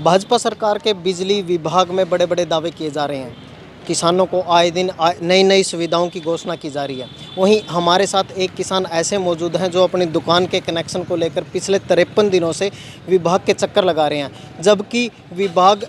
भाजपा सरकार के बिजली विभाग में बड़े बड़े दावे किए जा रहे हैं। किसानों को आए दिन नई नई सुविधाओं की घोषणा की जा रही है। वहीं हमारे साथ एक किसान ऐसे मौजूद हैं जो अपनी दुकान के कनेक्शन को लेकर पिछले 53 दिनों से विभाग के चक्कर लगा रहे हैं, जबकि विभाग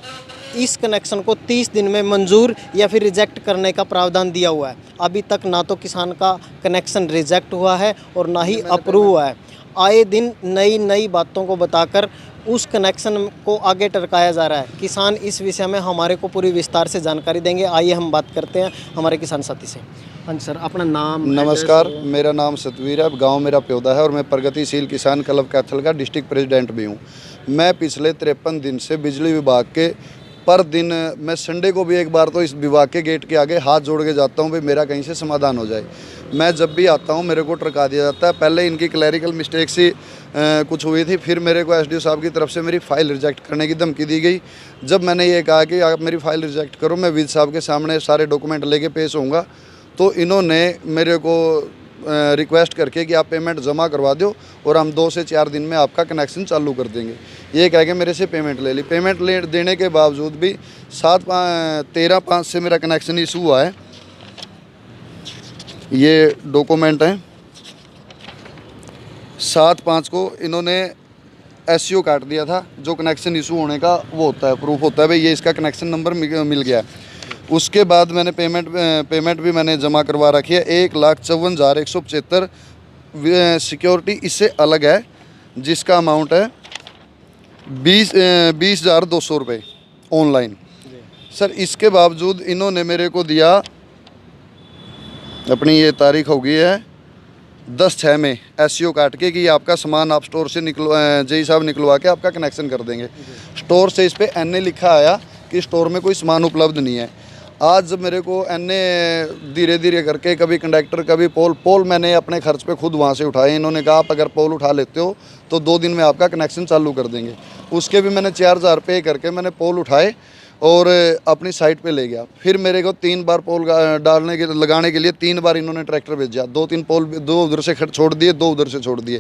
इस कनेक्शन को 30 दिन में मंजूर या फिर रिजेक्ट करने का प्रावधान दिया हुआ है। अभी तक ना तो किसान का कनेक्शन रिजेक्ट हुआ है और ना ही अप्रूव हुआ है। आए दिन नई नई बातों को बताकर उस कनेक्शन को आगे टरकाया जा रहा है। किसान इस विषय में हमारे को पूरी विस्तार से जानकारी देंगे। आइए हम बात करते हैं हमारे किसान साथी से। हाँ जी सर, अपना नाम। नमस्कार, मेरा नाम सतवीर है, गांव मेरा प्योदा है और मैं प्रगतिशील किसान क्लब कैथल का डिस्ट्रिक्ट प्रेसिडेंट भी हूं। मैं पिछले 53 दिन से बिजली विभाग के पर दिन मैं संडे को भी एक बार तो इस विभाग के गेट के आगे हाथ जोड़ के जाता हूं भाई मेरा कहीं से समाधान हो जाए। मैं जब भी आता हूं मेरे को टरका दिया जाता है। पहले इनकी क्लैरिकल मिस्टेक सी कुछ हुई थी, फिर मेरे को एसडीओ साहब की तरफ से मेरी फ़ाइल रिजेक्ट करने की धमकी दी गई। जब मैंने ये कहा कि आप मेरी फ़ाइल रिजेक्ट करो, मैं विद साहब के सामने सारे डॉक्यूमेंट लेके पेश होऊंगा, तो इन्होंने मेरे को रिक्वेस्ट करके कि आप पेमेंट जमा करवा दो और हम 2 से 4 दिन में आपका कनेक्शन चालू कर देंगे। ये कह के मेरे से पेमेंट ले ली। पेमेंट देने के बावजूद भी 13/5 से मेरा कनेक्शन इशू हुआ है। ये डॉक्यूमेंट हैं। 7/5 को इन्होंने एससीओ काट दिया था, जो कनेक्शन इशू होने का वो होता है, प्रूफ होता है भाई ये इसका कनेक्शन नंबर मिल गया है। उसके बाद मैंने पेमेंट भी मैंने जमा करवा रखी है। 1,54,175 सिक्योरिटी इससे अलग है, जिसका अमाउंट है 20,200 रुपये ऑनलाइन। सर इसके बावजूद इन्होंने मेरे को दिया, अपनी ये तारीख हो गई है 10/6 में एससीओ काट के कि आपका सामान आप स्टोर से जेई साहब निकलवा के आपका कनेक्शन कर देंगे। स्टोर से इस पर एनए लिखा आया कि स्टोर में कोई सामान उपलब्ध नहीं है। आज जब मेरे को एनए धीरे धीरे करके कभी कंडक्टर कभी पोल मैंने अपने खर्च पे खुद वहाँ से उठाए। इन्होंने कहा आप अगर पोल उठा लेते हो तो 2 दिन में आपका कनेक्शन चालू कर देंगे। उसके भी मैंने 4,000 पे करके मैंने पोल उठाए और अपनी साइट पे ले गया। फिर मेरे को 3 बार पोल लगाने के लिए 3 बार इन्होंने ट्रैक्टर भेजा। 2-3 पोल 2 उधर से छोड़ दिए, 2 उधर से छोड़ दिए,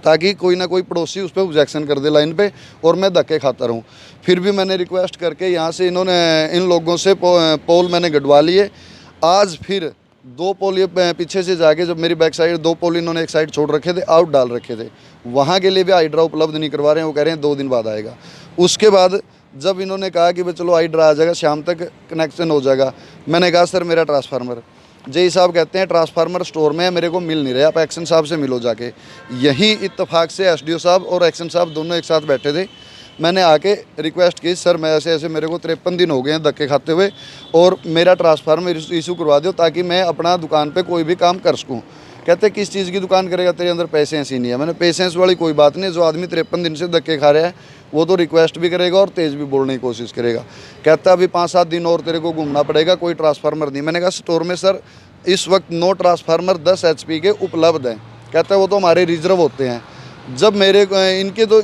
ताकि कोई ना कोई पड़ोसी उस पर ऑब्जेक्शन कर दे लाइन पे और मैं धक्के खाता रहूं। फिर भी मैंने रिक्वेस्ट करके यहाँ से इन लोगों से पोल मैंने गड़वा लिए। आज फिर 2 पोल ये पीछे से जाके, जब मेरी बैक साइड 2 पोल इन्होंने एक साइड छोड़ रखे थे, आउट डाल रखे थे, वहाँ के लिए भी हाइड्रा उपलब्ध नहीं करवा रहे हैं। वो कह रहे हैं 2 दिन बाद आएगा। उसके बाद जब इन्होंने कहा कि भाई चलो हाइड्रा आ जाएगा, शाम तक कनेक्शन हो जाएगा, मैंने कहा सर मेरा ट्रांसफार्मर, जेई साहब कहते हैं ट्रांसफार्मर स्टोर में है, मेरे को मिल नहीं रहा, आप एक्शन साहब से मिलो जाके। यही इत्तेफाक से एसडीओ साहब और एक्शन साहब दोनों एक साथ बैठे थे। मैंने आके रिक्वेस्ट की, सर मैं ऐसे मेरे को 53 दिन हो गए हैं धक्के खाते हुए और मेरा ट्रांसफार्मर इशू करवा दो ताकि मैं अपना दुकान पे कोई भी काम कर सकूँ। कहते किस चीज़ की दुकान करेगा, तेरे अंदर पेशेंस ही नहीं है। मैंने पेशेंस वाली कोई बात नहीं, जो आदमी 53 दिन से धक्के खा रहा है वो तो रिक्वेस्ट भी करेगा और तेज़ भी बोलने की कोशिश करेगा। कहता अभी 5-7 दिन और तेरे को घूमना पड़ेगा, कोई ट्रांसफार्मर नहीं। मैंने कहा स्टोर में सर इस वक्त 9 ट्रांसफार्मर 10 HP के उपलब्ध हैं। कहता है वो तो हमारे रिजर्व होते हैं। जब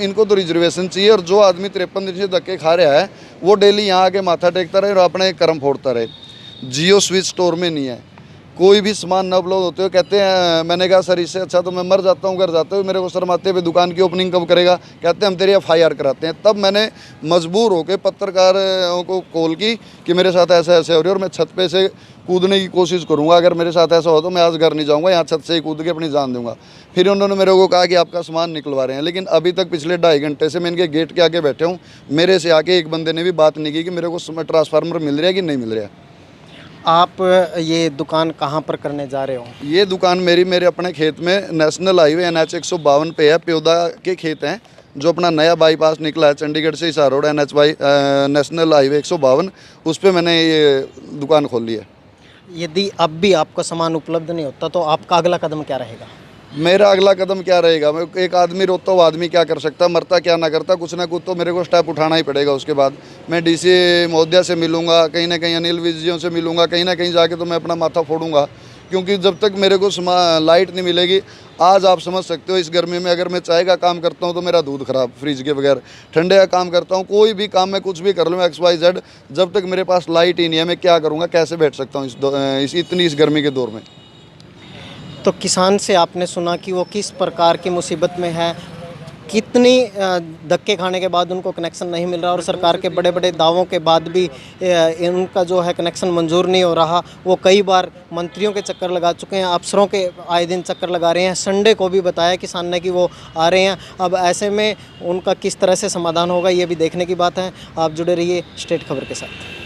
इनको तो रिजर्वेशन चाहिए, और जो आदमी 53 दिन से धक्के खा रहा है वो डेली यहाँ आके माथा टेकता रहे और अपने कर्म फोड़ता रहे। जियो स्विच स्टोर में नहीं है, कोई भी सामान न उपलब्ध होते हुए कहते हैं। मैंने कहा सर इससे अच्छा तो मैं मर जाता हूँ घर जाते हुए, मेरे को शर्माते हुए दुकान की ओपनिंग कब करेगा। कहते हैं हम तेरी FIR कराते हैं। तब मैंने मजबूर होकर पत्रकारों को कॉल की कि मेरे साथ ऐसा ऐसे हो रही है और मैं छत पे से कूदने की कोशिश करूँगा। अगर मेरे साथ ऐसा हो तो मैं आज घर नहीं जाऊँगा, यहाँ छत से ही कूद के अपनी जान दूँगा। फिर उन्होंने मेरे को कहा कि आपका सामान निकलवा रहे हैं, लेकिन अभी तक पिछले 2.5 घंटे से मैं इनके गेट के आगे बैठे हूँ। मेरे से आके एक बंदे ने भी बात नहीं की कि मेरे को ट्रांसफार्मर मिल रहा है कि नहीं मिल रहा है। आप ये दुकान कहाँ पर करने जा रहे हो? ये दुकान मेरे अपने खेत में नेशनल हाईवे NH 152 पे है। प्योदा के खेत हैं, जो अपना नया बाईपास निकला है चंडीगढ़ से हिसार रोड नेशनल हाईवे 152, उस पर मैंने ये दुकान खोल ली है। यदि अब भी आपका सामान उपलब्ध नहीं होता तो आपका अगला कदम क्या रहेगा? मेरा अगला कदम क्या रहेगा? मैं एक आदमी रोता हुआ आदमी क्या कर सकता, मरता क्या ना करता, कुछ ना कुछ तो मेरे को स्टेप उठाना ही पड़ेगा। उसके बाद मैं DC महोदया से मिलूंगा, कहीं ना कहीं अनिल विजयों से मिलूंगा, कहीं ना कहीं जाके तो मैं अपना माथा फोड़ूंगा, क्योंकि जब तक मेरे को लाइट नहीं मिलेगी। आज आप समझ सकते हो इस गर्मी में अगर मैं चाय का काम करता हूँ तो मेरा दूध खराब फ्रिज के बगैर, ठंडे का काम करता हूँ, कोई भी काम मैं कुछ भी कर लूँ XYZ, जब तक मेरे पास लाइट ही नहीं है मैं क्या करूँगा, कैसे बैठ सकता हूँ इस गर्मी के दौर में। तो किसान से आपने सुना कि वो किस प्रकार की मुसीबत में है, कितनी धक्के खाने के बाद उनको कनेक्शन नहीं मिल रहा और सरकार के बड़े बड़े दावों के बाद भी उनका जो है कनेक्शन मंजूर नहीं हो रहा। वो कई बार मंत्रियों के चक्कर लगा चुके हैं, अफसरों के आए दिन चक्कर लगा रहे हैं। संडे को भी बताया किसान ने कि वो आ रहे हैं। अब ऐसे में उनका किस तरह से समाधान होगा ये भी देखने की बात है। आप जुड़े रहिए स्टेट खबर के साथ।